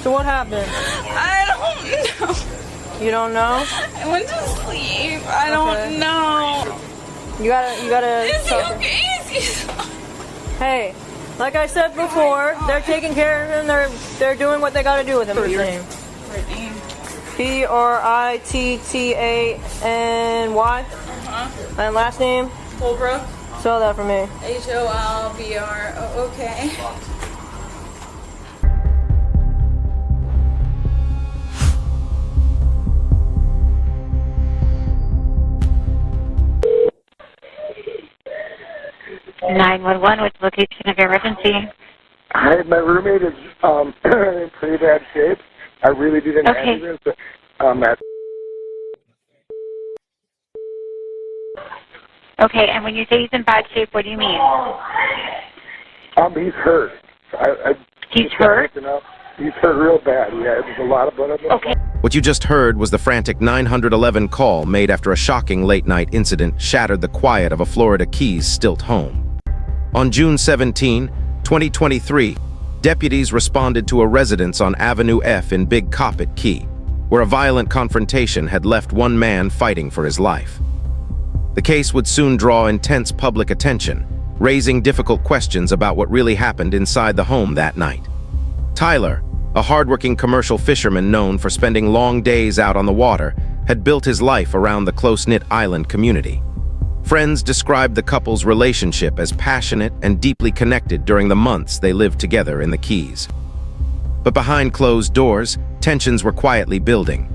So what happened? I don't know. You don't know? I went to sleep. I don't know. You gotta. Is he okay? Is he... Hey, like I said before, they're taking care of him. They're doing what they gotta do with him. What's his name? Brittany. Brittany. And last name? Hullbrook. Spell that for me. Holbro. Okay. What's the location of your emergency? Hi, my roommate is in pretty bad shape. I really didn't have anything, but Okay, and when you say he's in bad shape, what do you mean? He's hurt. He's hurt? He's hurt real bad. Yeah, there's a lot of blood on him. Okay. What you just heard was the frantic 911 call made after a shocking late-night incident shattered the quiet of a Florida Keys stilt home. On June 17, 2023, deputies responded to a residence on Avenue F in Big Coppitt Key, where a violent confrontation had left one man fighting for his life. The case would soon draw intense public attention, raising difficult questions about what really happened inside the home that night. Tyler, a hardworking commercial fisherman known for spending long days out on the water, had built his life around the close-knit island community. Friends described the couple's relationship as passionate and deeply connected during the months they lived together in the Keys. But behind closed doors, tensions were quietly building.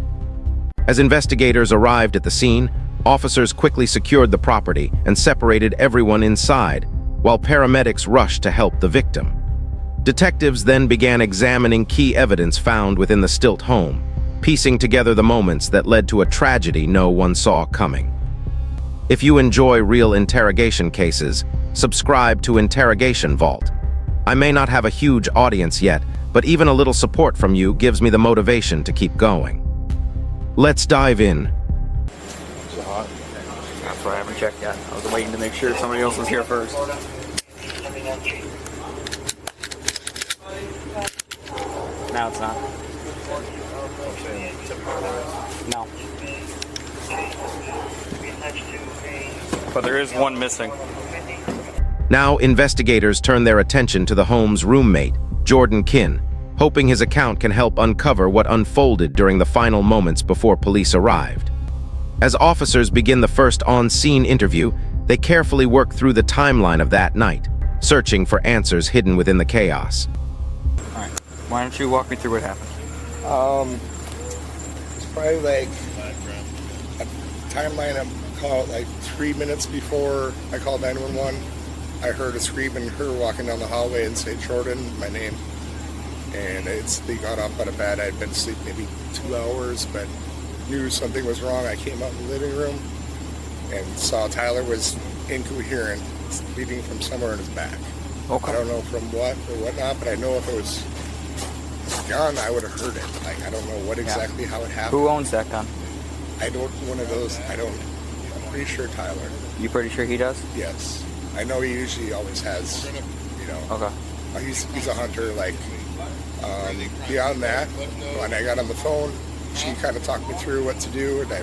As investigators arrived at the scene, officers quickly secured the property and separated everyone inside, while paramedics rushed to help the victim. Detectives then began examining key evidence found within the stilt home, piecing together the moments that led to a tragedy no one saw coming. If you enjoy real interrogation cases, subscribe to Interrogation Vault. I may not have a huge audience yet, but even a little support from you gives me the motivation to keep going. Let's dive in. Is it hot? That's why I haven't checked yet. I was waiting to make sure somebody else was here first. Now it's not. No. But there is one missing. Now, investigators turn their attention to the home's roommate, Jordan Kinn, hoping his account can help uncover what unfolded during the final moments before police arrived. As officers begin the first on-scene interview, they carefully work through the timeline of that night, searching for answers hidden within the chaos. All right. Why don't you walk me through what happened? It's probably like a timeline. I call it like 3 minutes before I called 911. I heard a scream and her walking down the hallway and say Jordan, my name. And they got up out of bed. I'd been asleep maybe 2 hours, but knew something was wrong. I came out in the living room and saw Tyler was incoherent, bleeding from somewhere in his back. Okay. I don't know from what or whatnot, but I know if it was a gun, I would have heard it. Like, I don't know what exactly how it happened. Who owns that gun? I don't, one of those, I'm pretty sure Tyler. You pretty sure he does? Yes. I know he usually always has, you know. Okay. He's a hunter, like, beyond that, when I got on the phone, she kind of talked me through what to do, and I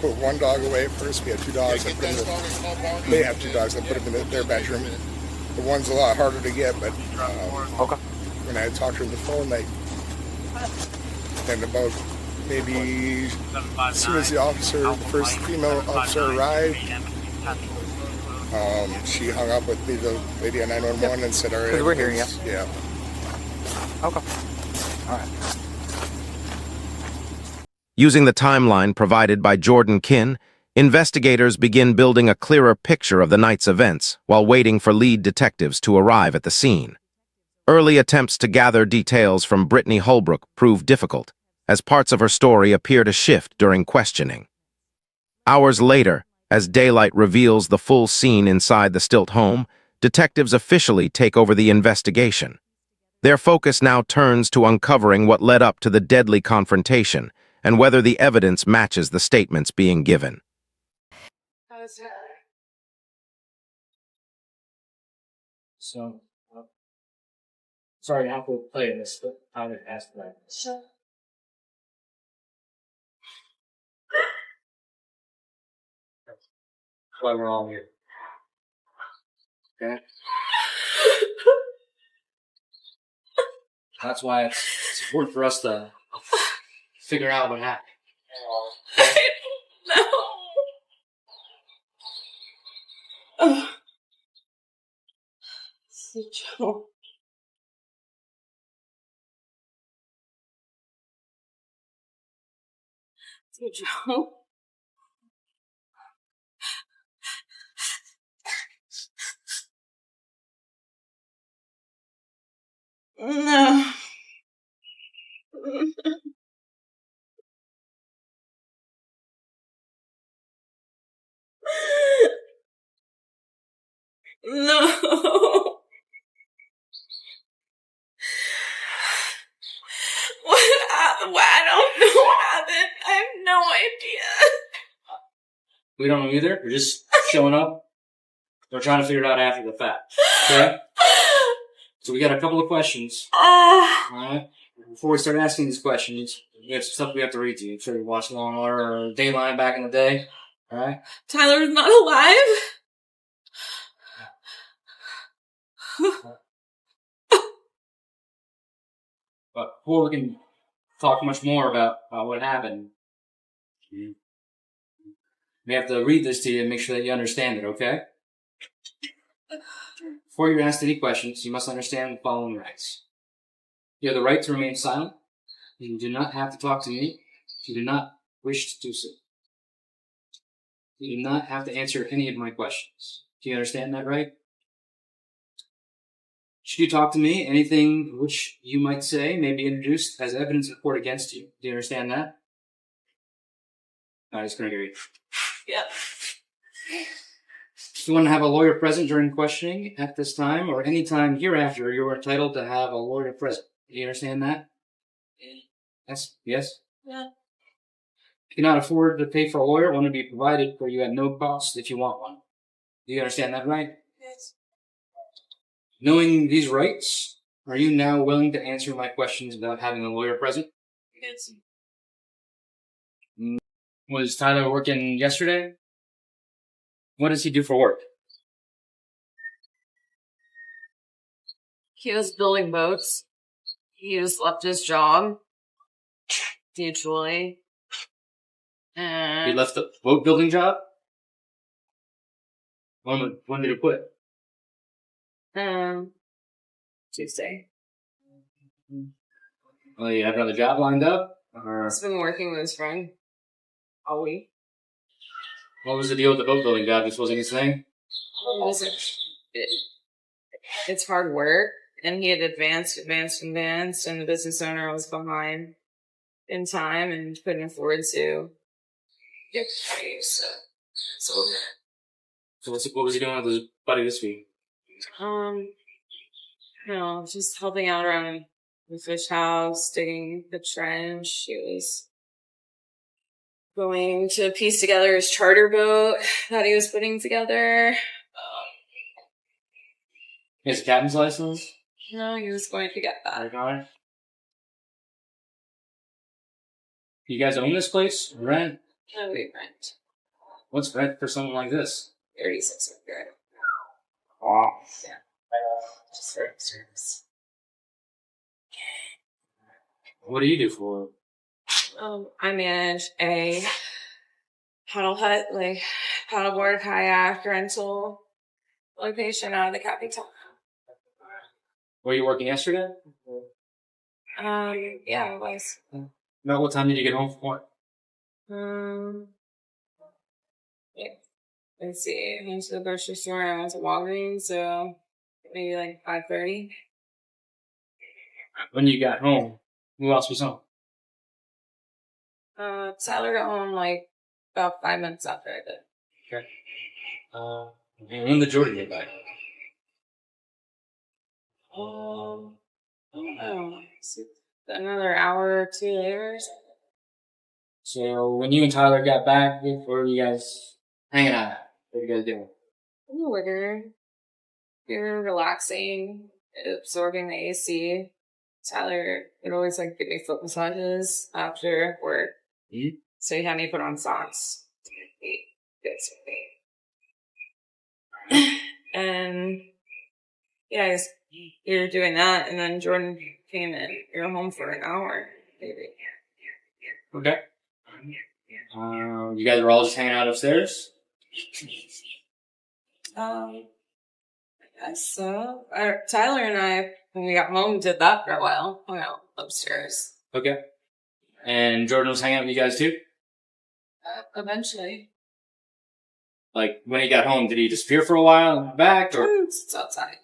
put one dog away first. We had 2 dogs. They have 2 dogs. I put them in their bedroom. The one's a lot harder to get, but Okay. when I talked to her on the phone, and about maybe as soon as the first female officer arrived, she hung up with me, the lady on 911, and said, all right. Because we're here, yeah. Yeah. Okay. All right. Using the timeline provided by Jordan Kinn, investigators begin building a clearer picture of the night's events while waiting for lead detectives to arrive at the scene. Early attempts to gather details from Brittany Hullbrook prove difficult, as parts of her story appear to shift during questioning. Hours later, as daylight reveals the full scene inside the stilt home, detectives officially take over the investigation. Their focus now turns to uncovering what led up to the deadly confrontation and whether the evidence matches the statements being given. So Sorry, I have to play this, but I would ask that. Sure. That's why we're all here. Okay? That's why it's important for us to figure out what happened. No. Oh. So Joe. So Joe. No. No. What happened? I don't know what happened. I have no idea. We don't know either. We're just showing up. We're trying to figure it out after the fact. Okay? So we got a couple of questions. Alright? Before we start asking these questions, we have some stuff we have to read to you. I'm sure you watched Law and Order or Dayline back in the day. Alright? Tyler's not alive? But before we can talk much more about what happened, we have to read this to you and make sure that you understand it, okay? Before you're asked any questions, you must understand the following rights. You have the right to remain silent. You do not have to talk to me if you do not wish to do so. You do not have to answer any of my questions. Do you understand that right? Should you talk to me, anything which you might say may be introduced as evidence in court against you. Do you understand that? I'm just going to hear you. Yep. If you want to have a lawyer present during questioning at this time or any time hereafter, you are entitled to have a lawyer present. Do you understand that? Yes? Yes? Yeah. If you cannot afford to pay for a lawyer, one will be provided for you at no cost if you want one. Do you understand that right? Yes. Knowing these rights, are you now willing to answer my questions without having a lawyer present? Yes. Was Tyler working yesterday? What does he do for work? He was building boats. He just left his job. Mutually. He And left the boat building job? When did he quit? Tuesday. Well, you have another job lined up? Or He's been working with his friend all week. what was the deal with the boat building job? This wasn't his thing? It's hard work, and he had advanced, and the business owner was behind in time and couldn't afford to get paid. So So what was he doing with his buddy this week? just helping out around the fish house, digging the trench. He was going to piece together his charter boat that he was putting together. He has a captain's license? No, he was going to get that. Okay. You guys own this place? Rent? No, we rent. What's rent for something like this? 36 a year. Wow. Yeah. Just for service. What do you do for work? I manage a paddle hut, like paddleboard, kayak rental location out of the capital. Were you working yesterday? Yeah, it was. About what time did you get home from work? Yeah. Let's see. I went to the grocery store. I went to Walgreens, so maybe like 5:30. When you got home, who else was home? Tyler got home like about 5 minutes after I did. Okay. When did Jordan get back? I don't know. Another hour or two later. So when you and Tyler got back, what were you guys hanging out at? What were you guys doing? We were relaxing absorbing the AC. Tyler would always like give me foot massages after work. Mm-hmm. So he had me put on socks to make me good with me. And yeah, I guess we were doing that, and then Jordan came in. We were home for an hour, maybe. Okay. You guys were all just hanging out upstairs? I guess so. Tyler and I, when we got home, did that for a while. Hung out upstairs. Okay. And Jordan was hanging out with you guys too? Eventually. Like, when he got home, did he disappear for a while and come back, or? It's outside.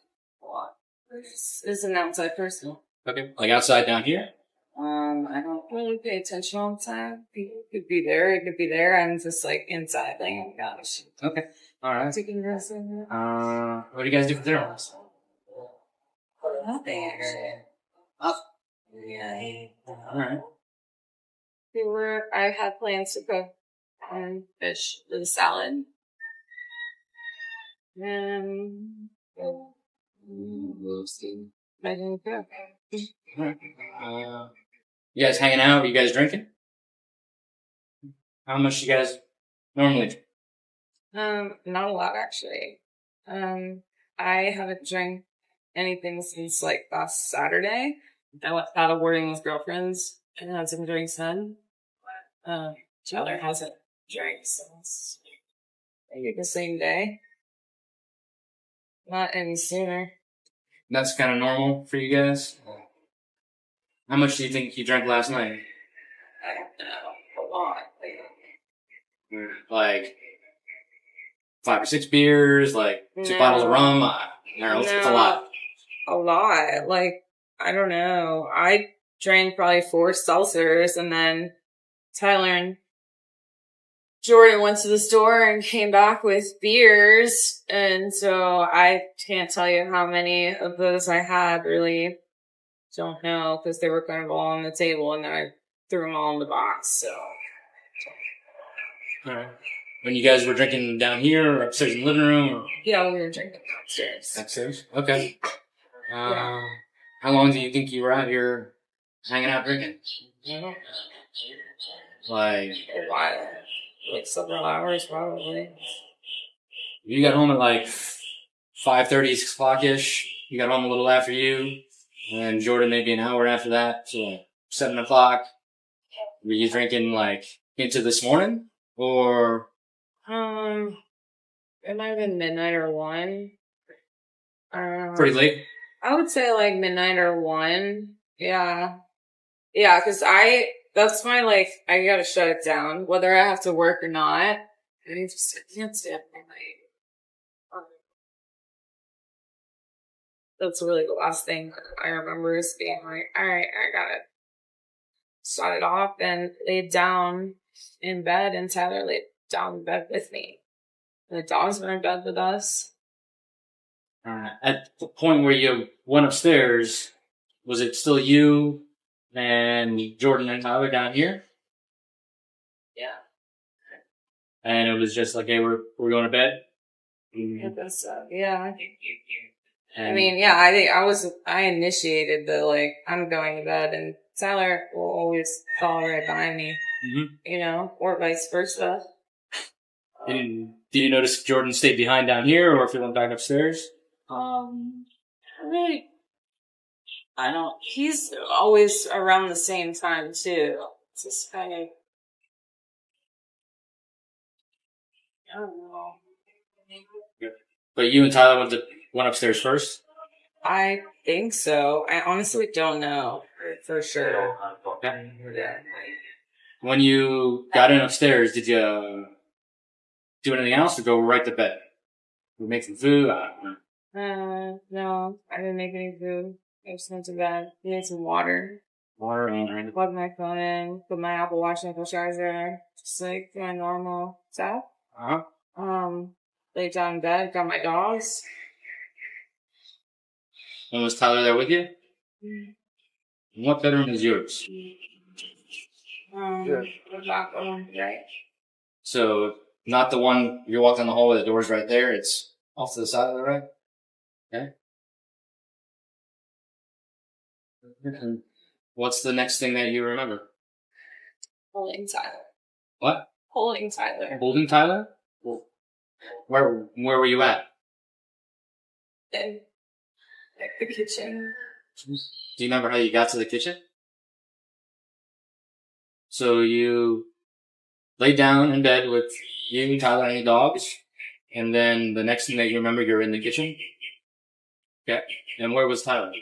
A lot. It's an outside person. Okay. Like outside down here? I don't really pay attention all the time. People could be there, it could be there. I'm just like inside, like, oh my gosh. Okay. Alright. Taking this in. What do you guys do for dinner? Nothing, actually. Yeah. Alright. I had plans to cook fish with a salad. And I didn't cook. You guys hanging out? You guys drinking? How much you guys normally drink? Not a lot, actually. I haven't drank anything since like last Saturday. I went paddleboarding with girlfriends and had some drinks then. Tyler hasn't drank since maybe the same day. Not any sooner. That's kind of normal for you guys? How much do you think you drank last night? I don't know. A lot. Like 5 or 6 beers, like 2 bottles of rum? It's a lot. A lot. Like, I don't know. I drank probably 4 seltzers, and then Tyler and Jordan went to the store and came back with beers, and so I can't tell you how many of those I had, really. Don't know, because they were kind of all on the table, and then I threw them all in the box, so. Alright. When you guys were drinking down here, or upstairs in the living room? Or? Yeah, we were drinking downstairs. Upstairs? Okay. How long do you think you were out here hanging out drinking? Like, A while. Like several hours, probably. you got home at like 5:30, 6 o'clock-ish. You got home a little after you. And Jordan maybe an hour after that, so like 7 o'clock. Were you drinking like into this morning? Or? It might have been midnight or 1. Pretty late? I would say like midnight or 1. Yeah. Yeah, because that's my, like, I gotta shut it down, whether I have to work or not. I can't stay up all night. That's really the last thing I remember is being like, alright, I gotta shut it off, and laid down in bed, and Tyler laid down in bed with me. And the dogs were in bed with us. At the point where you went upstairs, was it still you and Jordan and Tyler down here? Yeah. And it was just like, hey, we're going to bed? I guess so, yeah. And I mean, yeah, I think I initiated the, like, I'm going to bed, and Tyler will always follow right behind me, you know, or vice versa. Did you notice if Jordan stayed behind down here or if he went back upstairs? Really, he's always around the same time, too. It's just kind of, I don't know. But you and Tyler went upstairs first? I think so. I honestly don't know for sure. Okay. Yeah. When you got in upstairs, did you do anything else or go right to bed? You make some food? I don't know. No, I didn't make any food. I just went to bed. Made some water. Water and Plugged my phone in. Put my Apple Watch in the charger. Just like my normal stuff. Laid down in bed. Got my dogs. And was Tyler there with you? What bedroom is yours? The back one, right? So, not the one you walk down the hallway, the door's right there. It's off to the side of the right? Okay. What's the next thing that you remember? Holding Tyler. What? Holding Tyler. Holding Tyler? Where were you at? In like the kitchen. Do you remember how you got to the kitchen? So you laid down in bed with you, Tyler, and your dogs, and then the next thing that you remember, you're in the kitchen? Okay. And where was Tyler?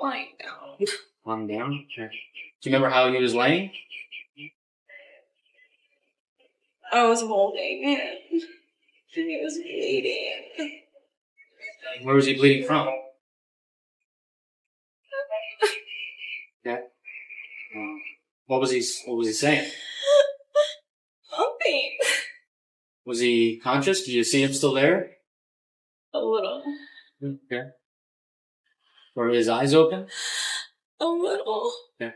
Lying down. Lying down? Okay. Do you remember how he was laying? I was holding him. He was bleeding. Where was he bleeding from? Okay. What was he saying? Pumping. Was he conscious? Did you see him still there? A little. Okay. Were his eyes open? A little. Okay.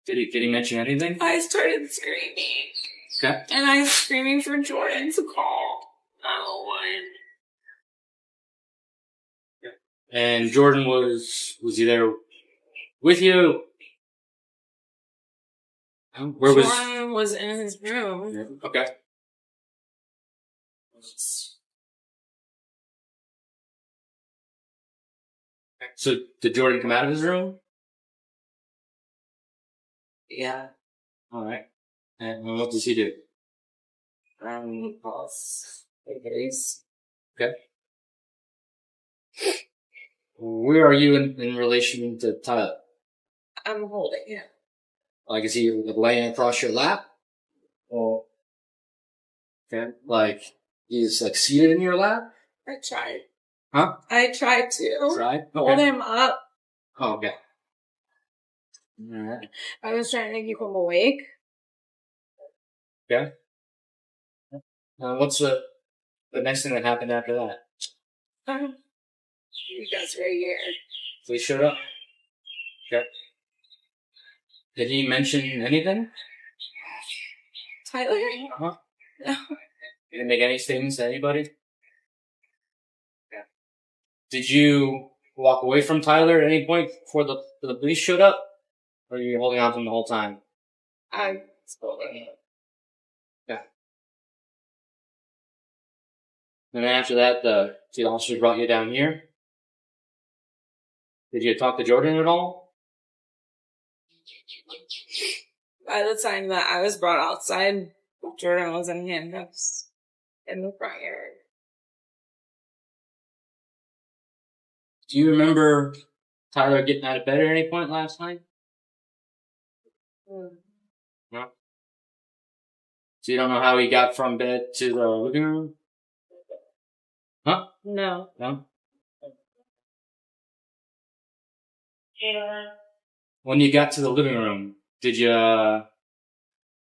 Did he mention anything? I started screaming. Okay. And I was screaming for Jordan to call 911. And Jordan was he there with you? Where was Jordan was in his room. Okay. So did Jordan come out of his room? Yeah. Alright. And what does he do? Calls deputies. Okay. Where are you in relation to Tyler? I'm holding him. Like, is he laying across your lap? Or, okay, like, he's like seated in your lap? I tried. Huh? I tried to Right? hold Okay. him up. Oh, okay. Alright. I was trying to keep him awake. Okay. What's the next thing that happened after that? You guys right here. So he showed up? Okay. Did he mention anything? Tyler? Huh? No. He didn't make any statements to anybody? Yeah. Did you walk away from Tyler at any point before the police showed up? Or were you holding on to him the whole time? I was holding him. Yeah. And then after that, the officers brought you down here? Did you talk to Jordan at all? By the time that I was brought outside, Jordan was in handcuffs in the front yard. Do you remember Tyler getting out of bed at any point last night? No. So you don't know how he got from bed to the living room? Huh? No. No? When you got to the living room, did you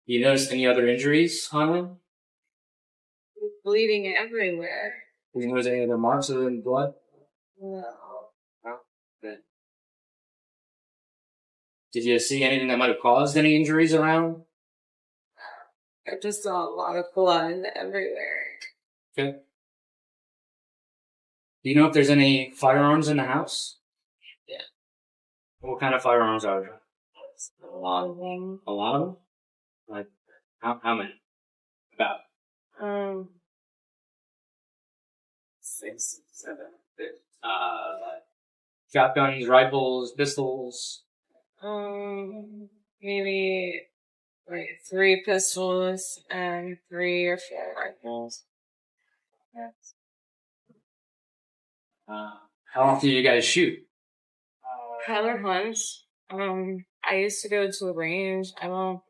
notice any other injuries on him? Bleeding everywhere. Did you notice any other marks other than blood? No. No? Good. Did you see anything that might have caused any injuries around? I just saw a lot of blood everywhere. Okay. Do you know if there's any firearms in the house? Yeah. What kind of firearms are there? A lot of them. A lot of them? Like, how many? About? 6, 7. Shotguns, rifles, pistols? Maybe like 3 pistols and 3 or 4 rifles. Yes. How often do you guys shoot? Tyler hunts. I used to go to a range. I don't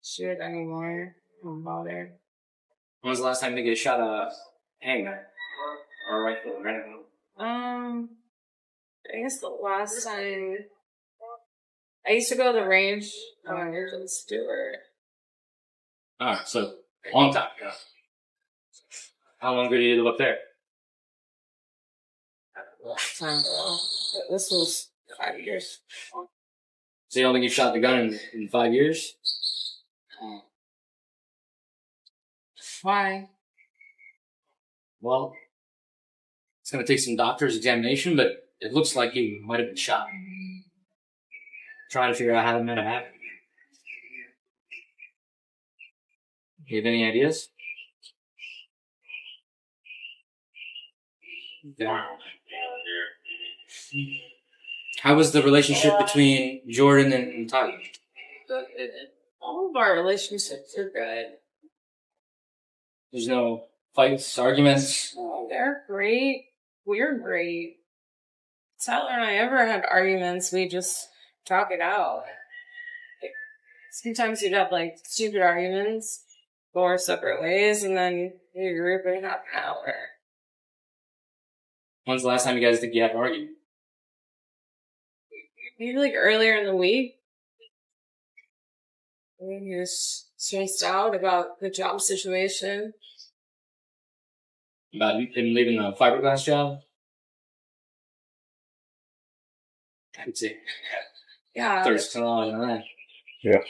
shoot anymore. I don't bother. When was the last time you guys shot a handgun? Or a rifle or anything? I guess the last time I used to go to the range when I was in Stewart. Alright, so, long time ago. How long ago did you live up there? Time ago. This was 5 years. So you don't think you've shot the gun in 5 years? Why? Well, it's going to take some doctor's examination, but it looks like he might have been shot. Trying to figure out how that might have happened. Do you have any ideas? Yeah. How was the relationship between Jordan and Tyler? All of our relationships are good. There's no fights, arguments? Oh, they're great. We're great. Tyler and I ever had arguments, we just talk it out. Like, sometimes you'd have like stupid arguments, go our separate ways, and then you group in half an hour. When's the last time you guys think you had an argument? Maybe like earlier in the week. He was stressed out about the job situation. About him leaving the fiberglass job? I could see. Yeah. There's a lot of that. Yeah.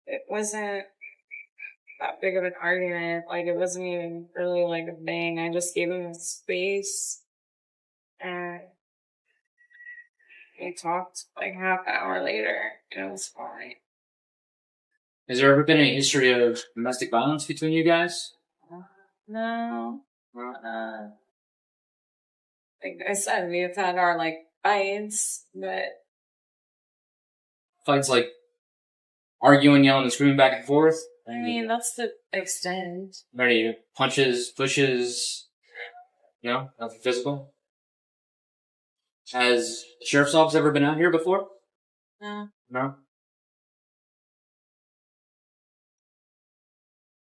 It wasn't that big of an argument. Like, it wasn't even really like a thing. I just gave him space. And we talked like half an hour later. It was fine. Has there ever been any history of domestic violence between you guys? No. Like I said, we've had our like fights, but Fights like arguing, yelling, and screaming back and forth? I mean, that's the extent. Any punches, pushes? No? Nothing physical? Has the sheriff's office ever been out here before? No. No?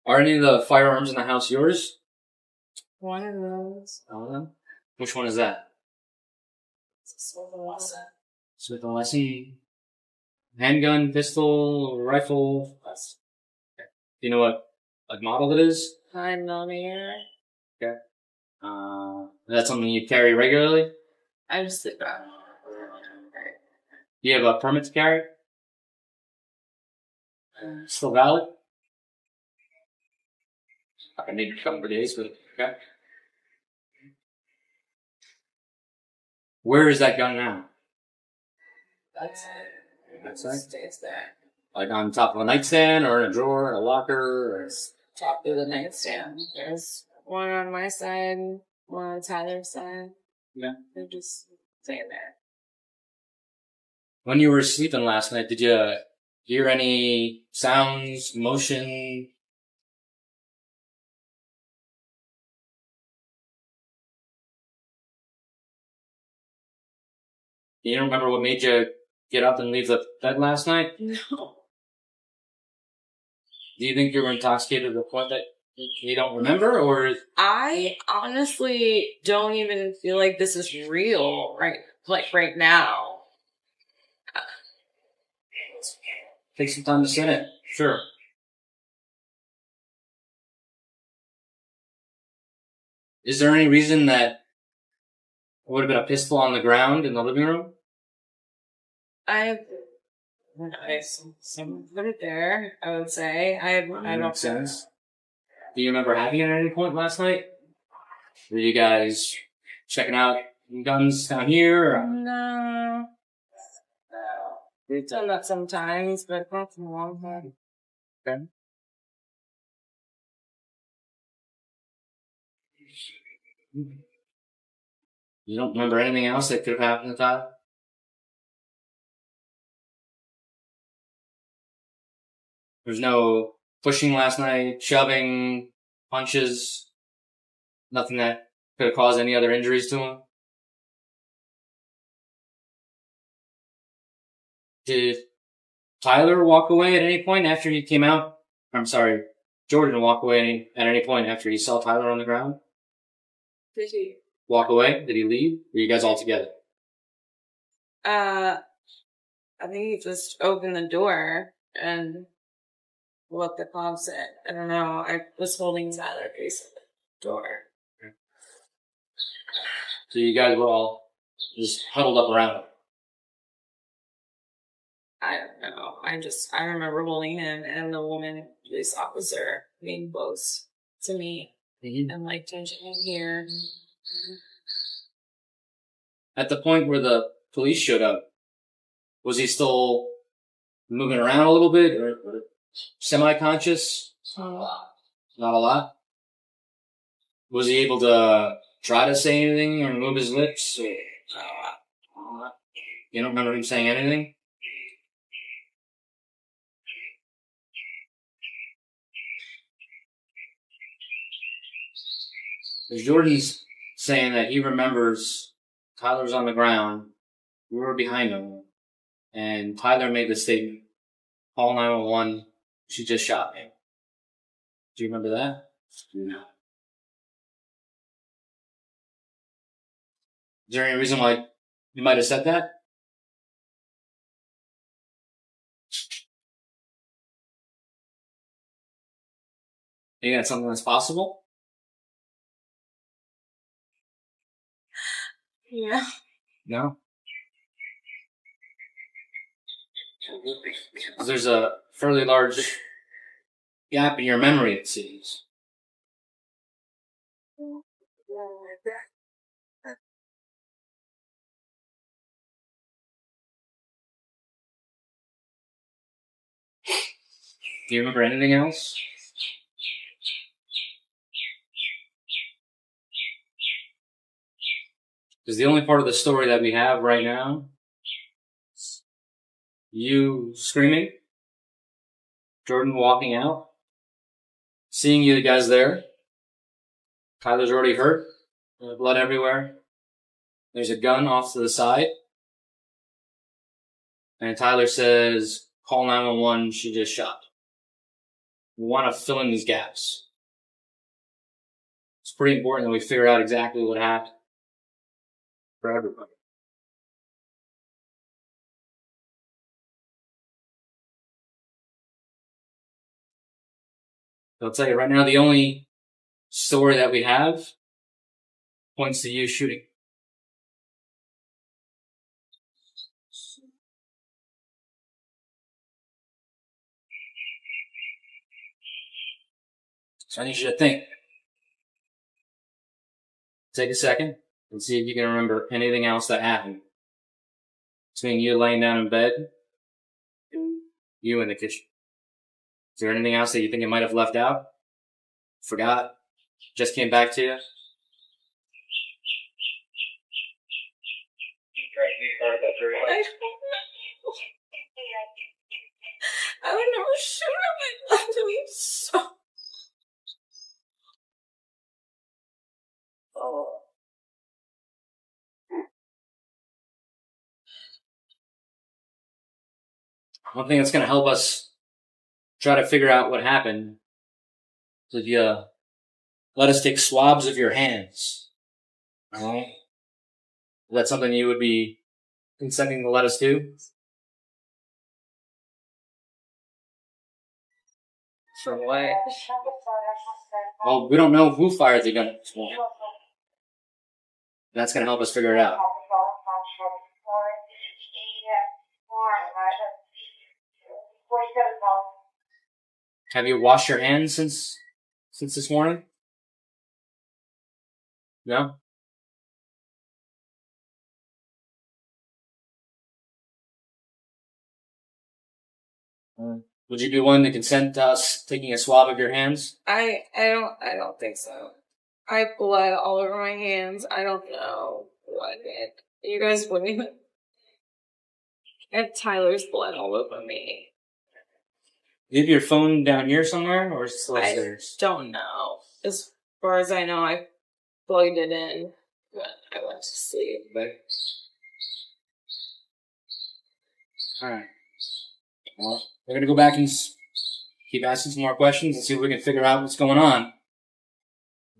Are any of the firearms in the house yours? One of those. All of them? Which one is that? Smith & Wesson. Handgun, pistol, rifle. Do you know what model it is? 9mm. Okay. That's something you carry regularly? I just think that. Do you have a permit to carry? Still valid? I need a couple of days, but okay. Where is that gun now? That's it. That's right. Stays there. Like on top of a nightstand or in a drawer, a locker, or Top of the nightstand. There's one on my side, one on Tyler's side. yeah. They're just staying there. When you were sleeping last night, did you hear any sounds, motion? You don't remember what made you get up and leave the bed last night? No. Do you think you were intoxicated to the point that you don't remember, or? I honestly don't even feel like this is real right now. Take some time to sit it. Sure. Is there any reason that it would have been a pistol on the ground in the living room? Some put it there, I would say. I don't Makes sense. Do you remember having it at any point last night? Were you guys checking out guns down here? Or? No. We've done that sometimes, but not in a long time. Okay. You don't remember anything else that could have happened to Tyler? There's no pushing last night, shoving, punches, nothing that could have caused any other injuries to him? Did Tyler walk away at any point after he came out? I'm sorry, Jordan walk away at any point after he saw Tyler on the ground? Did he? Walk away? Did he leave? Or are you guys all together? I think he just opened the door and looked at the closet. I don't know. I was holding Tyler facing the door. So you guys were all just huddled up around him? I don't know. I remember holding him and the woman, police officer, being close to me and like touching him here. At the point where the police showed up, was he still moving around a little bit or semi-conscious? Not a lot. Was he able to try to say anything or move his lips? Or... You don't remember him saying anything? Jordan's saying that he remembers Tyler's on the ground, we were behind him, and Tyler made the statement, call 911, she just shot me. Do you remember that? No. Is there any reason why you might have said that? You think that's something that's possible? Yeah. No? There's a fairly large gap in your memory, it seems. Do you remember anything else? Because the only part of the story that we have right now, you screaming, Jordan walking out, seeing you guys there, Tyler's already hurt, blood everywhere, there's a gun off to the side, and Tyler says, call 911, she just shot. We want to fill in these gaps. It's pretty important that we figure out exactly what happened for everybody. So I'll tell you right now, the only story that we have points to you shooting. So I need you to think. Take a second and see if you can remember anything else that happened. Between you laying down in bed, you in the kitchen. Is there anything else that you think it might have left out? Forgot? Just came back to you? I would never shoot him. I love him so. Oh. One thing that's going to help us try to figure out what happened is if you let us take swabs of your hands. Alright? Is that something you would be consenting to let us do? For what? Well, we don't know who fired the gun. That's going to help us figure it out. Have you washed your hands since this morning? No? Would you be willing to consent to us taking a swab of your hands? I don't think so. I have blood all over my hands. I don't know what it. You guys wouldn't even. I have Tyler's blood all over me. You have your phone down here somewhere, or is it still upstairs? I don't know. As far as I know, I plugged it in, but I went to sleep. Alright. Well, we're going to go back and keep asking some more questions and see if we can figure out what's going on.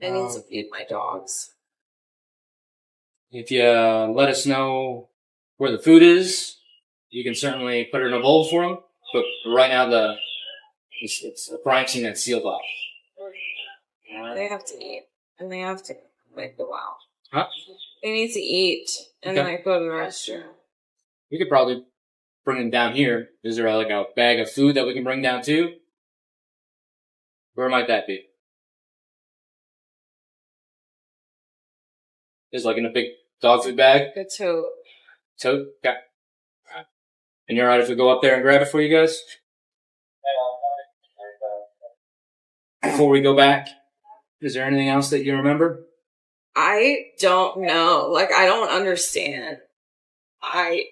I need to feed my dogs. If you let us know where the food is, you can certainly put it in a bowl for them. But right now, it's a crime scene that's sealed off. They have to eat, and they have to go out. Huh? They need to eat, and Okay. then go to the restroom. We could probably bring them down here. Is there like a bag of food that we can bring down too? Where might that be? Is like in a big Dog food bag? Good tote. Tote? Okay. And you're alright if we go up there and grab it for you guys? Before we go back, is there anything else that you remember? I don't know. Like, I don't understand. I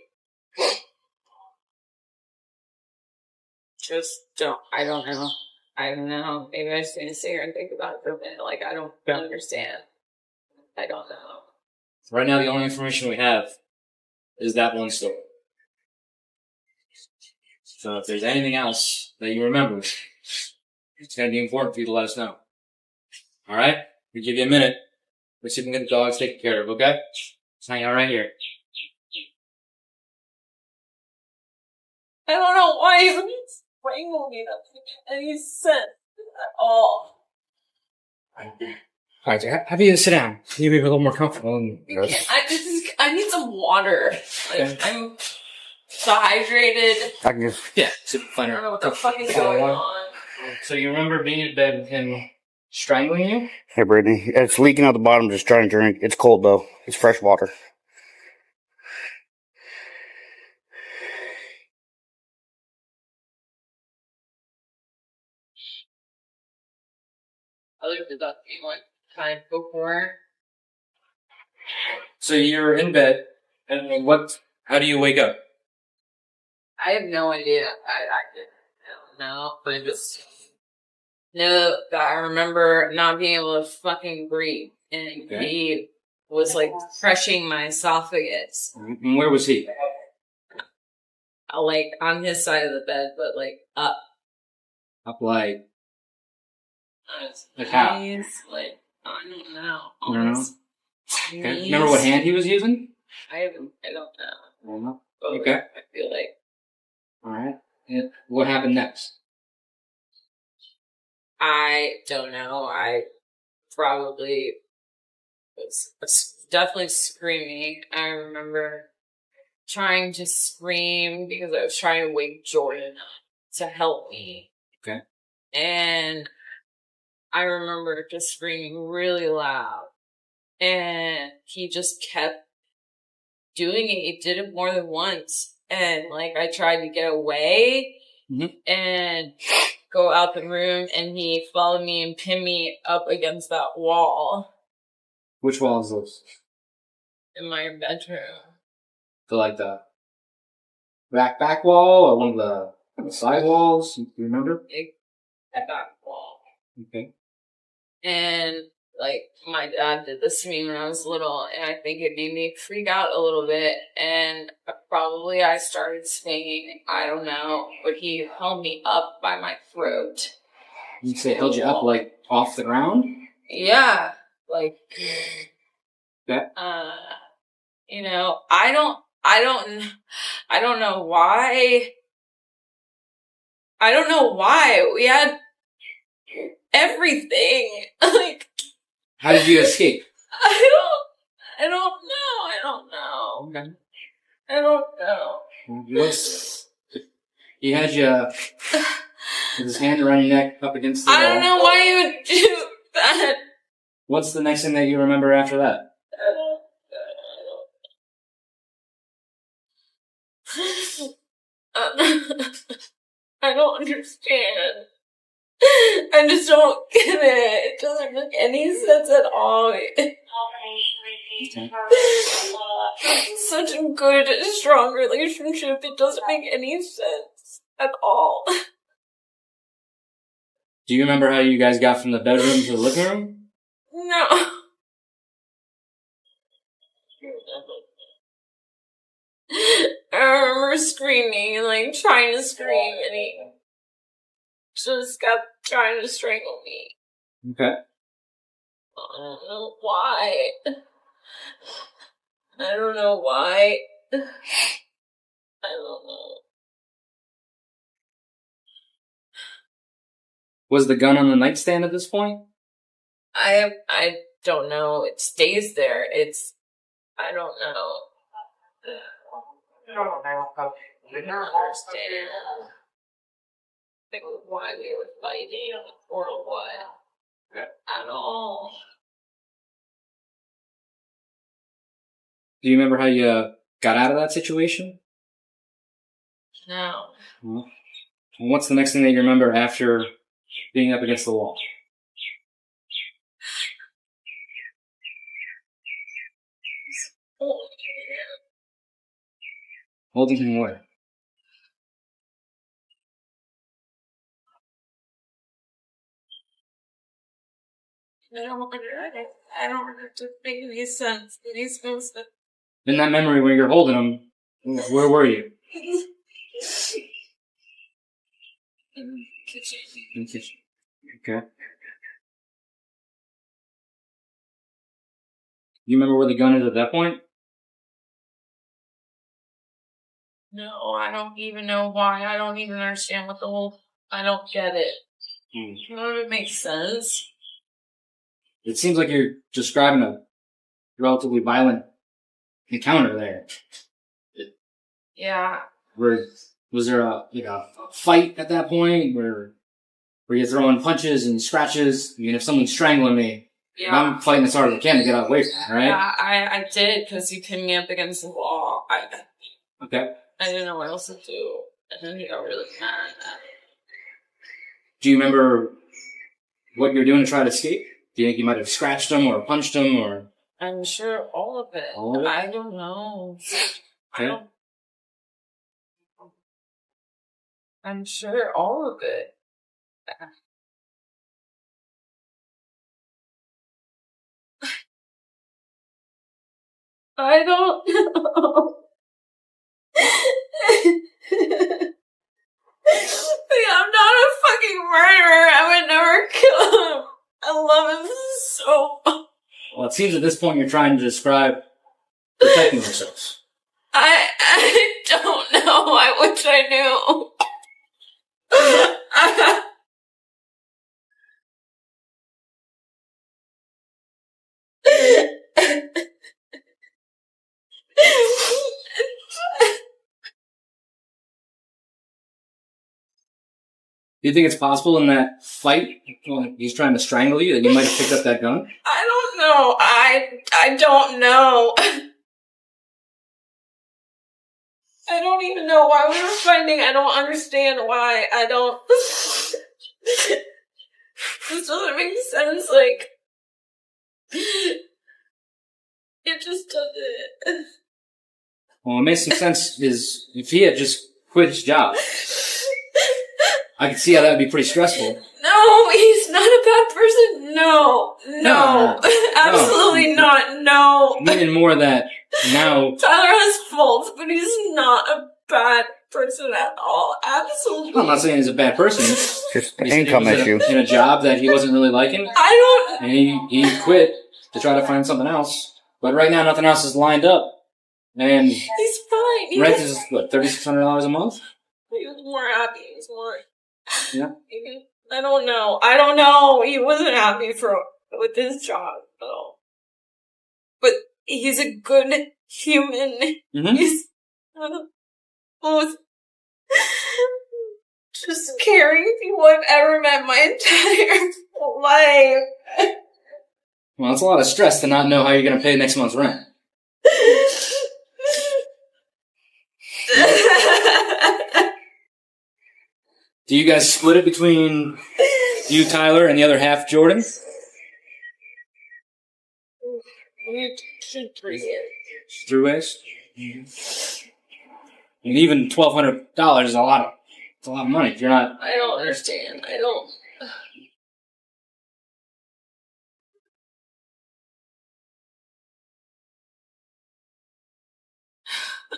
don't know. I don't know. Maybe I just need to sit here and think about it for a minute. Like, I don't understand. I don't know. Right now, the only information we have is that one story. So if there's anything else that you remember, it's going to be important for you to let us know. Alright? We give you a minute. Let's see if we can get the dogs taken care of, okay? Just hang out right here. I don't know why he would strangle me. That doesn't make any sense at all. Alright, have you sit down. You be a little more comfortable. I need some water. Like, I'm dehydrated. I can just... Yeah, sit I don't know what the fuck is going on. So you remember being in bed with him strangling you? Hey, Brittany. It's leaking out the bottom. Just trying to drink. It's cold, though. It's fresh water. I looked at that one time before. So you're in bed, and how do you wake up? I have no idea. I don't know. But I just know that I remember not being able to fucking breathe. And he was like crushing my esophagus. And where was he? Like on his side of the bed, but like up. Up like Like how? Like, I don't know. I don't know. Okay. Remember what hand he was using? I don't know. But Okay. I feel like. Alright. And what happened next? I don't know. I probably was definitely screaming. I remember trying to scream because I was trying to wake Jordan up to help me. Okay. And I remember just screaming really loud. And he just kept doing it. He did it more than once. And like I tried to get away and go out the room, and he followed me and pinned me up against that wall. Which wall is this? In my bedroom. So like the back wall or one of the side walls? Do you remember? At that wall. Okay. And like my dad did this to me when I was little, and I think it made me freak out a little bit, and probably I started singing, I don't know, but he held me up by my throat. You say held you up like off the ground? Yeah. Like Yeah. you know, I don't know why. I don't know why. We had everything. Like, How did you escape? I don't know. Okay. I don't know. He had you with his hand around your neck up against the wall. I don't know why you would do that. What's the next thing that you remember after that? I don't understand. I just don't get it. It doesn't make any sense at all. Such a good, strong relationship. It doesn't make any sense at all. Do you remember how you guys got from the bedroom to the living room? No. I remember screaming and like trying to scream, and he just kept trying to strangle me. Okay. I don't know why. I don't know why. I don't know. Was the gun on the nightstand at this point? I don't know. It stays there. I don't know. I don't understand. Like why we were fighting or what. Okay. At all. Do you remember how you got out of that situation? No. Well, what's the next thing that you remember after being up against the wall? Holding him where? I don't want it to make any sense. He's supposed to. In that memory when you're holding him, where were you? In the kitchen. In the kitchen. Okay. You remember where the gun is at that point? No, I don't even know why. I don't even understand what the whole. I don't get it. None of it makes sense. It seems like you're describing a relatively violent encounter there. Yeah. Was there a fight at that point where you throwing punches and scratches? I mean, if someone's strangling me, Yeah. I'm fighting as hard as I can to get out of the way, right? Yeah, I did because he pinned me up against the wall. Okay. I didn't know what else to do. And then he got really mad. Do you remember what you were doing to try to escape? Do you think you might have scratched him or punched him or? I'm sure all of it. All of it? I don't know. Okay. I'm sure all of it. I don't know. I'm not a fucking murderer. I would never kill him. I love him so much. Well, it seems at this point you're trying to describe protecting yourself. I don't know. I wish I knew. Do you think it's possible in that fight, when he's trying to strangle you, that you might have picked up that gun? I don't know. I don't know. I don't even know why we were fighting. I don't understand why. I don't. This doesn't make sense. Like, it just doesn't. Well, what makes some sense is if he had just quit his job, I could see how that would be pretty stressful. No, he's not a bad person. No, absolutely not. No. Meaning more that now. Tyler has faults, but he's not a bad person at all. Absolutely. I'm not saying he's a bad person. Just an He said income he was issue. in a job that he wasn't really liking, I don't. and he quit to try to find something else. But right now, nothing else is lined up, and He's fine. He rent was, is what, $3,600 a month. he was more happy. He was more. Yeah. I don't know. He wasn't happy with his job though. But he's a good human. Mm-hmm. He's most just caring people I've ever met my entire life. Well, it's a lot of stress to not know how you're going to pay next month's rent. Do you guys split it between you, Tyler, and the other half, Jordan? We should treat it. Three ways? And even $1,200 is a lot of money. If you're not. I don't understand. I don't.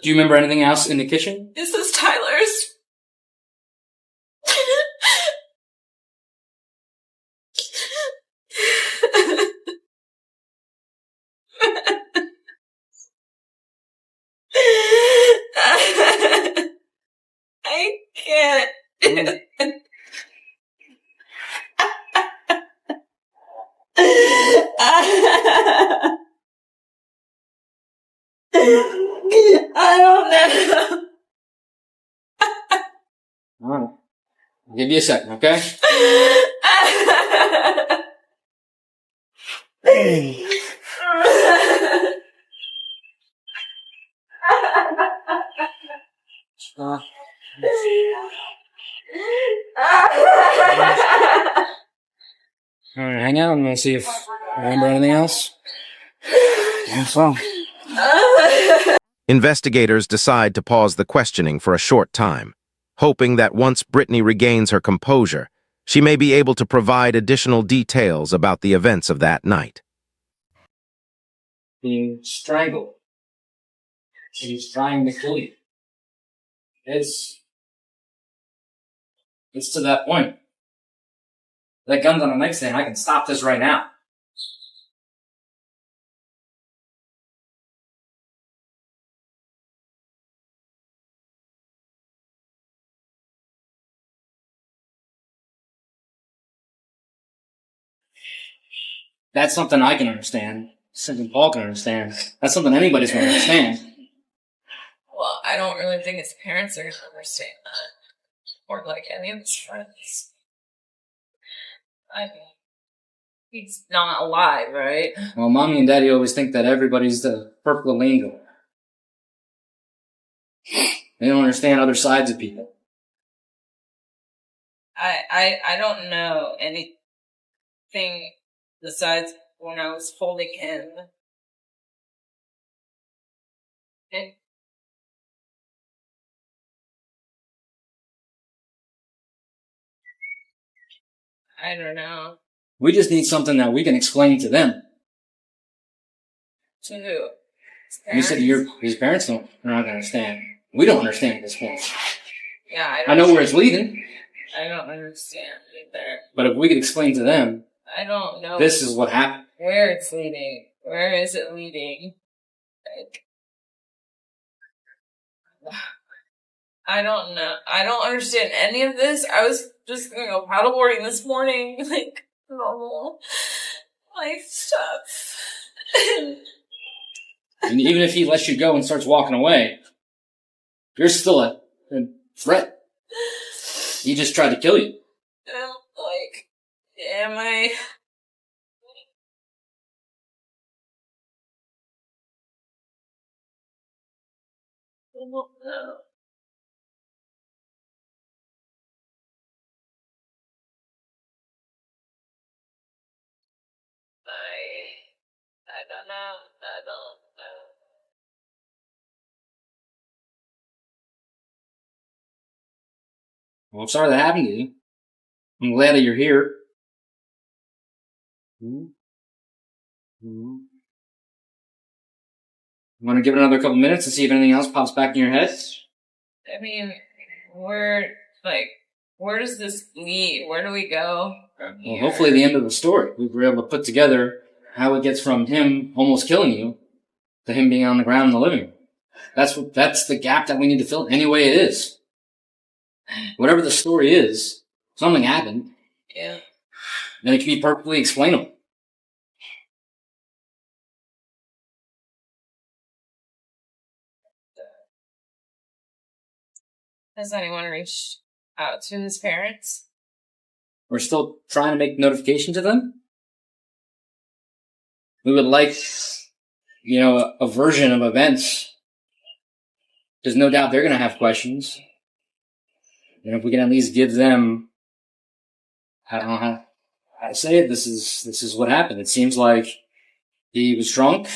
Do you remember anything else in the kitchen? This is Tyler's. I can't. I don't know. Alright. I'll give you a second, okay? Alright, hang out. I'm gonna see if I remember anything else. Yeah, so. Investigators decide to pause the questioning for a short time, hoping that once Brittany regains her composure, she may be able to provide additional details about the events of that night. Being strangled. He's trying to kill you. It's to that point. That gun's on the nightstand. I can stop this right now. That's something I can understand. Something Paul can understand. That's something anybody's going to understand. Well, I don't really think his parents are going to understand that. Or, like, any of his friends. I mean, he's not alive, right? Well, Mommy and Daddy always think that everybody's the purple angel. They don't understand other sides of people. I don't know anything besides when I was holding him. And I don't know. We just need something that we can explain to them. To who? You said his parents they're not going to understand. We don't understand at this point. Yeah, I know where it's leading. I don't understand either. But if we could explain to them, I don't know. this is what happened. Where it's leading. Where is it leading? Like, I don't know. I don't understand any of this. I was just going to go paddleboarding this morning. Like, normal life stuff. And even if he lets you go and starts walking away, you're still a threat. He just tried to kill you. Like, am I... I don't know. I don't know. I don't know. Well, I'm sorry that happened to you. I'm glad that you're here. You want to give it another couple minutes and see if anything else pops back in your head? I mean, where does this lead? Where do we go? Well, hopefully the end of the story. We were able to put together how it gets from him almost killing you to him being on the ground in the living room. That's the gap that we need to fill any way it is. Whatever the story is, something happened. Yeah. Then it can be perfectly explainable. Has anyone reached out to his parents? We're still trying to make notification to them. We would like, a version of events. There's no doubt they're going to have questions. And if we can at least give them, I don't know how to say it, this is what happened. It seems like he was drunk,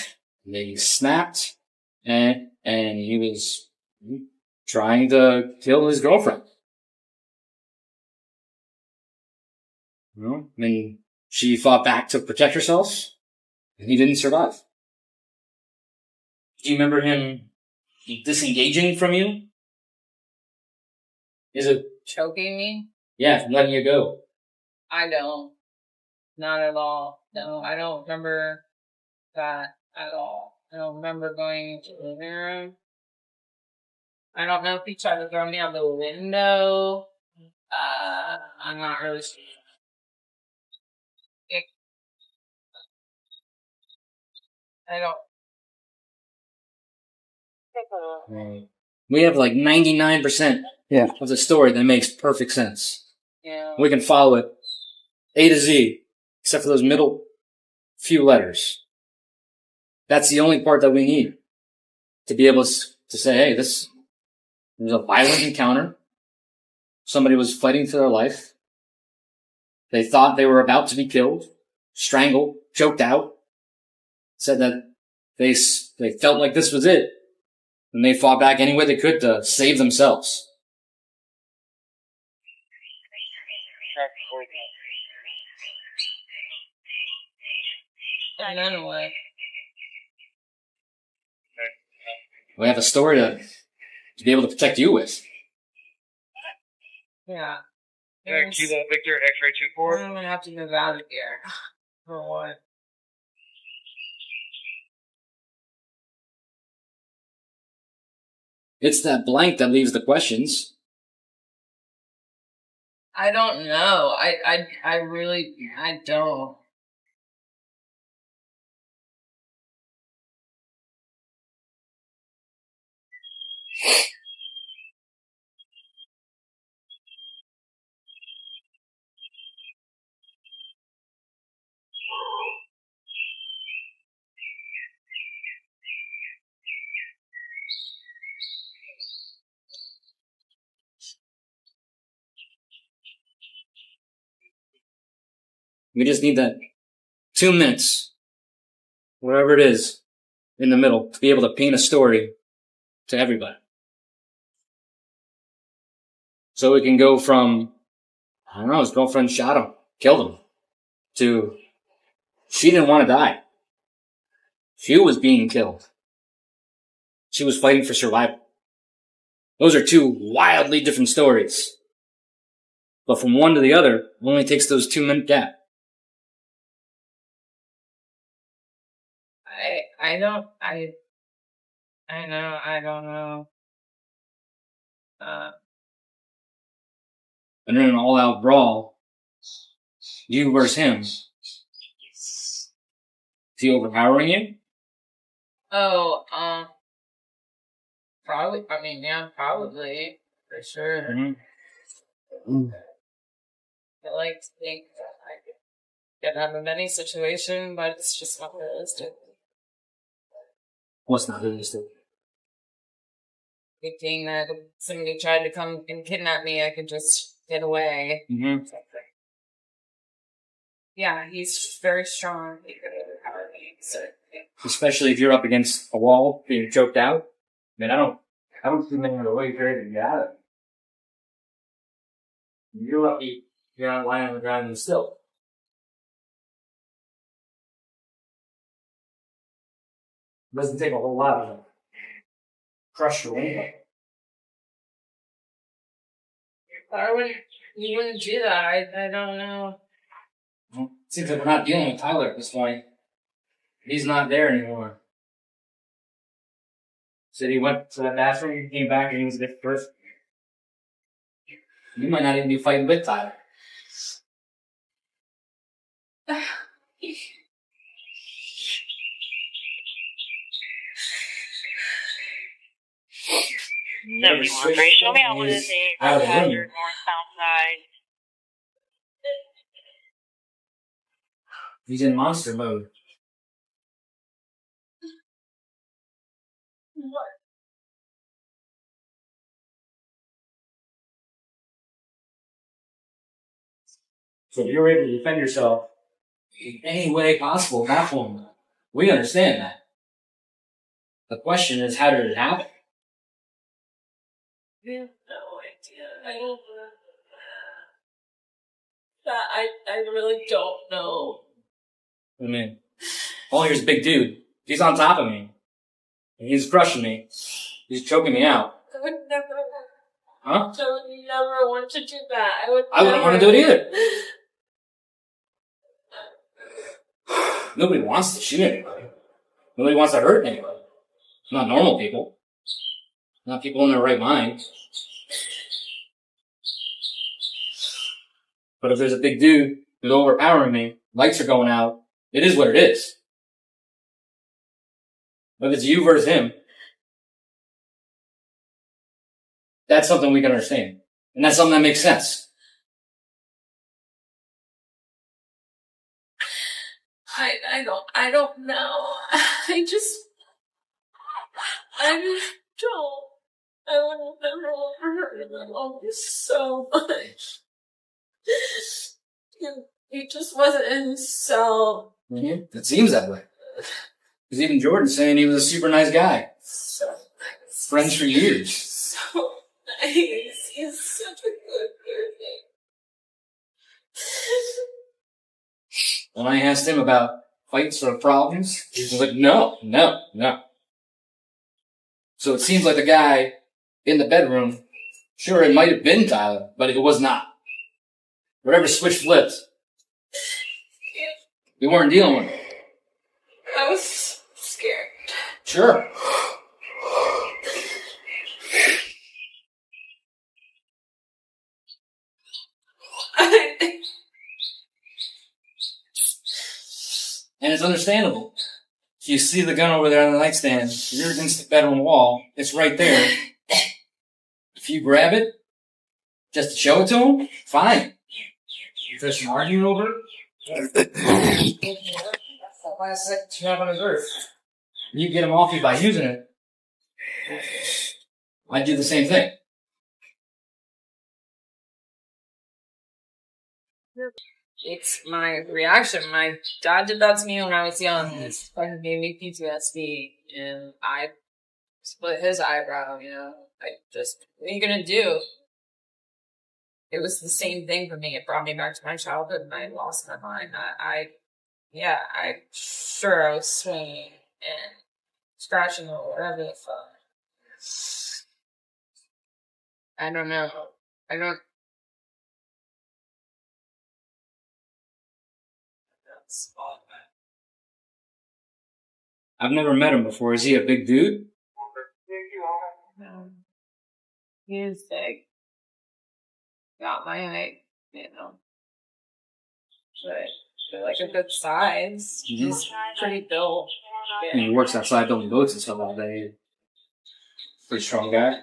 they snapped, and he was trying to kill his girlfriend. She fought back to protect herself, and he didn't survive. Do you remember him disengaging from you? Is it Choking me? Yeah, from letting you go. I don't. Not at all. No, I don't remember that at all. I don't remember going into the living room. I don't know if he tried to throw me out the window. I'm not really sure. I don't. We have like 99% of the story that makes perfect sense. Yeah. We can follow it A to Z, except for those middle few letters. That's the only part that we need to be able to say, hey, this There was a violent encounter. Somebody was fighting for their life. They thought they were about to be killed, strangled, choked out. Said that they felt like this was it. And they fought back any way they could to save themselves. And then what? We have a story to be able to protect you with. Yeah. Kilo Victor X-ray 24. I'm gonna have to move out of here. For what? It's that blank that leaves the questions. I don't know. I really don't. We just need that 2 minutes, whatever it is, in the middle, to be able to paint a story to everybody. So we can go from, I don't know, his girlfriend shot him, killed him, to she didn't want to die. She was being killed. She was fighting for survival. Those are two wildly different stories. But from one to the other, it only takes those 2 minute gap. I don't know. And in an all-out brawl, you versus him. Is he overpowering you? Oh, probably. I mean, yeah, probably for sure. Mm-hmm. I like to think that I could get out of any situation, but it's just not realistic. What's not realistic? Thinking that if somebody tried to come and kidnap me, I could just get away. Mm-hmm. Yeah, he's very strong. He could overpower me. So. Especially if you're up against a wall, being choked out. I mean, I don't see many other ways for you to get out of it. You're lucky you're not lying on the ground and still. It doesn't take a whole lot to crush your wing. You wouldn't do that. I don't know. Well, it seems like we're not dealing with Tyler at this point. He's not there anymore. Said he went to the bathroom, he came back, and he was a different person. You might not even be fighting with Tyler. Show me how it is Out of the room. north-south side. He's in monster mode. What? So if you're able to defend yourself in any way possible at that point, we understand that. The question is, how did it happen? I have no idea. I don't know. I really don't know. I mean, all here's a big dude. He's on top of me. And he's crushing me. He's choking me out. I would never. Huh? I would never want to do that. I wouldn't want to do it either. Nobody wants to shoot anybody. Nobody wants to hurt anybody. Not normal people. Not people in their right mind. But if there's a big dude who's overpowering me, lights are going out, it is what it is. But if it's you versus him, that's something we can understand. And that's something that makes sense. I don't know. I just don't. I would have never overheard my mom so much. He just wasn't in his cell. Mm-hmm. It seems that way. Because even Jordan's saying he was a super nice guy. So nice. Friends for years. So nice. He's such a good person. When I asked him about fights or problems, he was like, no. So it seems like the guy in the bedroom, sure, it might have been Tyler, but it was not. Whatever switch flipped, we weren't dealing with it. I was scared. Sure. And it's understandable. You see the gun over there on the nightstand, you're against the bedroom wall, it's right there. If you grab it, just to show it to him, fine. If there's some arguing over it, that's the last second you have on his earth. You get him off you by using it, I'd do the same thing. It's my reaction. My dad did that to me when I was young. It fucking gave me PTSD, and I split his eyebrow, you know. What are you gonna do? It was the same thing for me. It brought me back to my childhood, and I lost my mind. I was swinging and scratching or whatever the fuck. I don't know. I've never met him before. Is he a big dude? No. He is big. Got my height, you know. But like a good size. Mm-hmm. He's pretty built. And he works outside building boats and stuff all day. Pretty strong guy.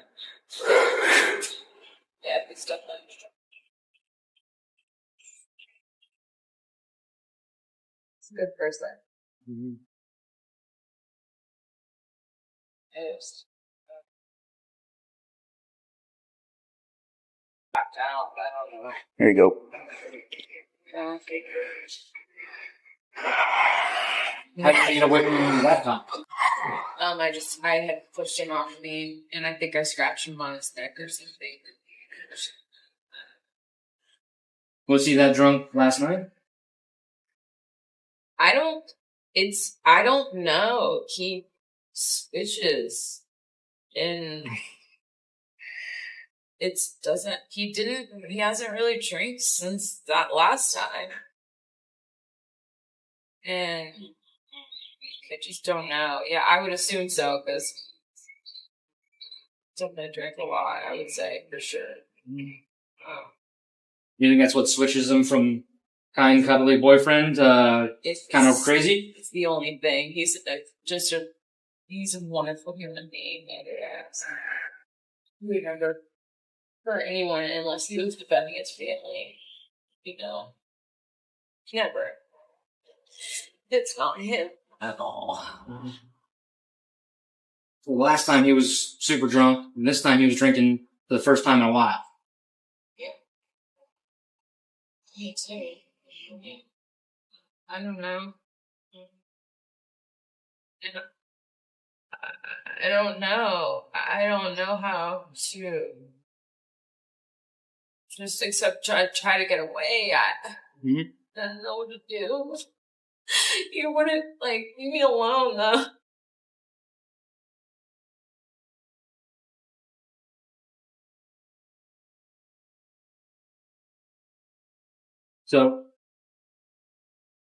Yeah, big stuff like He's a good person. Mm-hmm. Is. Back down, but I don't know. There you go. Yeah. How did you get away from him that time? I had pushed him off of me, and I think I scratched him on his neck or something. Was he that drunk last night? I don't know. He switches, and he hasn't really drank since that last time. And I just don't know. Yeah, I would assume so, because something drink a lot, I would say, for sure. You think that's what switches him from kind, cuddly boyfriend, kind of crazy? It's the only thing. He's a wonderful human being. We never hurt anyone unless he was defending his family. You know? Never. It's not him at all. Mm-hmm. Well, last time he was super drunk, and this time he was drinking for the first time in a while. Yeah. Me too. I don't know. I don't know. I don't know how to just except try to get away. I don't know what to do. You wouldn't leave me alone though. So, at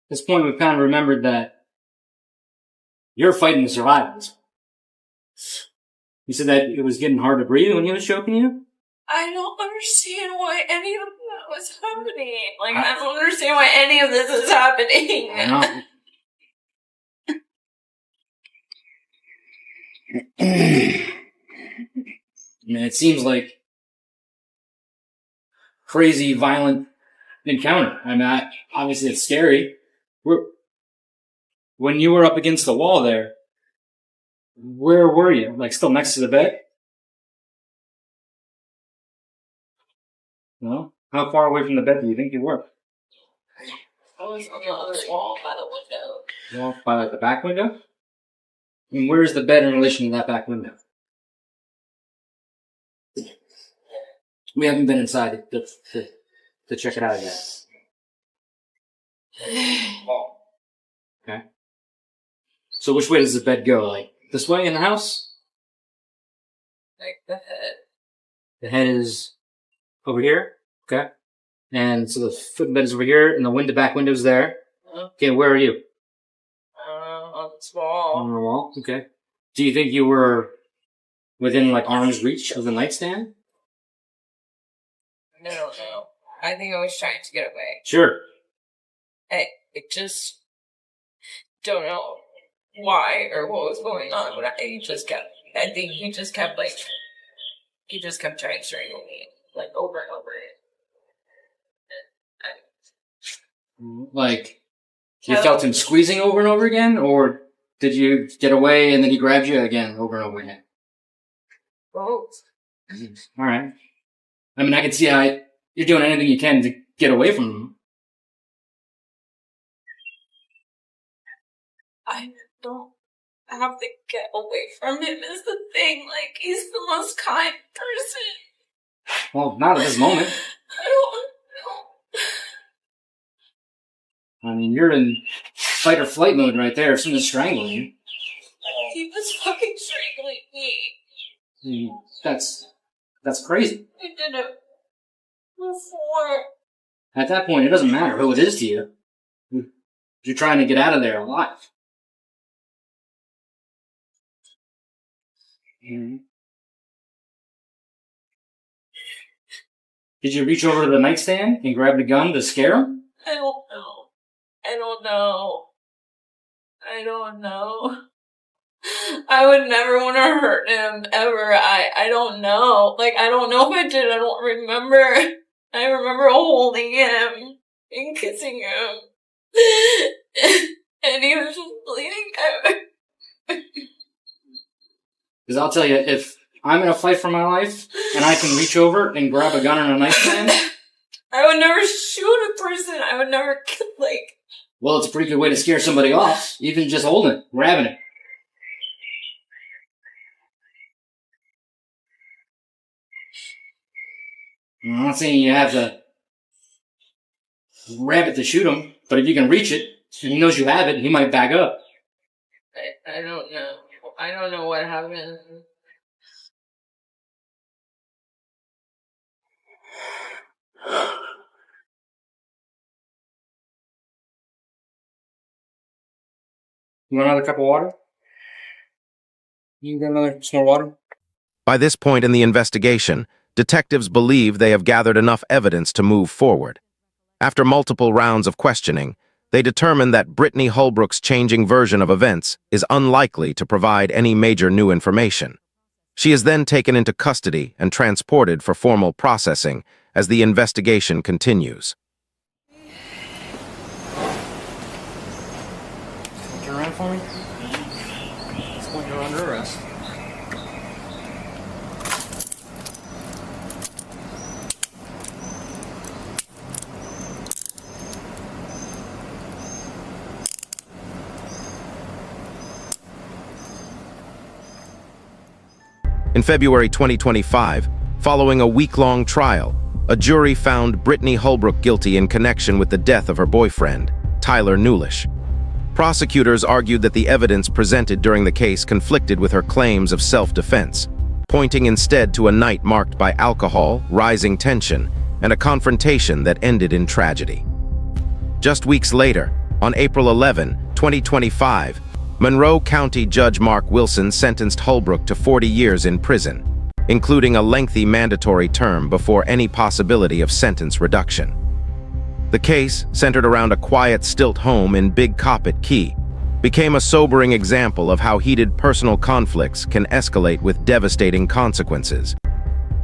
this point, we've kind of remembered that you're fighting to survive. You said that it was getting hard to breathe when he was choking you? I don't understand why any of that was happening. I don't understand why any of this is happening. I know. I mean, it seems like crazy, violent encounter. I mean, obviously it's scary. When you were up against the wall there, where were you? Still next to the bed? No? How far away from the bed do you think you were? I was on the other wall by the window. Well, by like the back window? And where's the bed in relation to that back window? We haven't been inside to check it out yet. Okay. So which way does the bed go? Like this way in the house? Like the head. The head is over here. Okay. And so the footbed is over here, and the back window's there. Okay, where are you? On the wall. On the wall. Okay. Do you think you were within like arm's reach of the nightstand? I don't know. I think I was trying to get away. Sure. I just don't know why or what was going on, but I think he just kept trying to strangle me, like, over and over again. Like, you felt him squeezing over and over again, or did you get away and then he grabbed you again over and over again? Both. All right. I mean, I can see how you're doing anything you can to get away from him. I don't have to get away from him is the thing. Like, he's the most kind person. Well, not at this moment. I don't know. I mean, you're in fight or flight mode right there if someone's strangling you. He was fucking strangling me. That's crazy. He did it before. At that point, it doesn't matter who it is to you. You're trying to get out of there alive. Mm-hmm. Did you reach over to the nightstand and grab the gun to scare him? I don't know. I don't know. I don't know. I would never want to hurt him, ever. I don't know. Like, I don't know if I did. I don't remember. I remember holding him and kissing him. And he was just bleeding out. Because I'll tell you, if I'm in a fight for my life and I can reach over and grab a gun on a nightstand, I would never shoot a person. I would never, like... Well, it's a pretty good way to scare somebody off. Even just holding it, grabbing it. I'm not saying you have to grab it to shoot him, but if you can reach it, and he knows you have it, he might back up. I don't know. I don't know what happened. You want another cup of water? You got another more water? By this point in the investigation, detectives believe they have gathered enough evidence to move forward. After multiple rounds of questioning, they determine that Brittany Hullbrook's changing version of events is unlikely to provide any major new information. She is then taken into custody and transported for formal processing as the investigation continues. Turn around for me. This point you're under arrest. In February 2025, following a week-long trial, a jury found Brittany Hullbrook guilty in connection with the death of her boyfriend, Tyler Nulish. Prosecutors argued that the evidence presented during the case conflicted with her claims of self-defense, pointing instead to a night marked by alcohol, rising tension, and a confrontation that ended in tragedy. Just weeks later, on April 11, 2025, Monroe County Judge Mark Wilson sentenced Hullbrook to 40 years in prison, including a lengthy mandatory term before any possibility of sentence reduction. The case, centered around a quiet stilt home in Big Coppitt Key, became a sobering example of how heated personal conflicts can escalate with devastating consequences.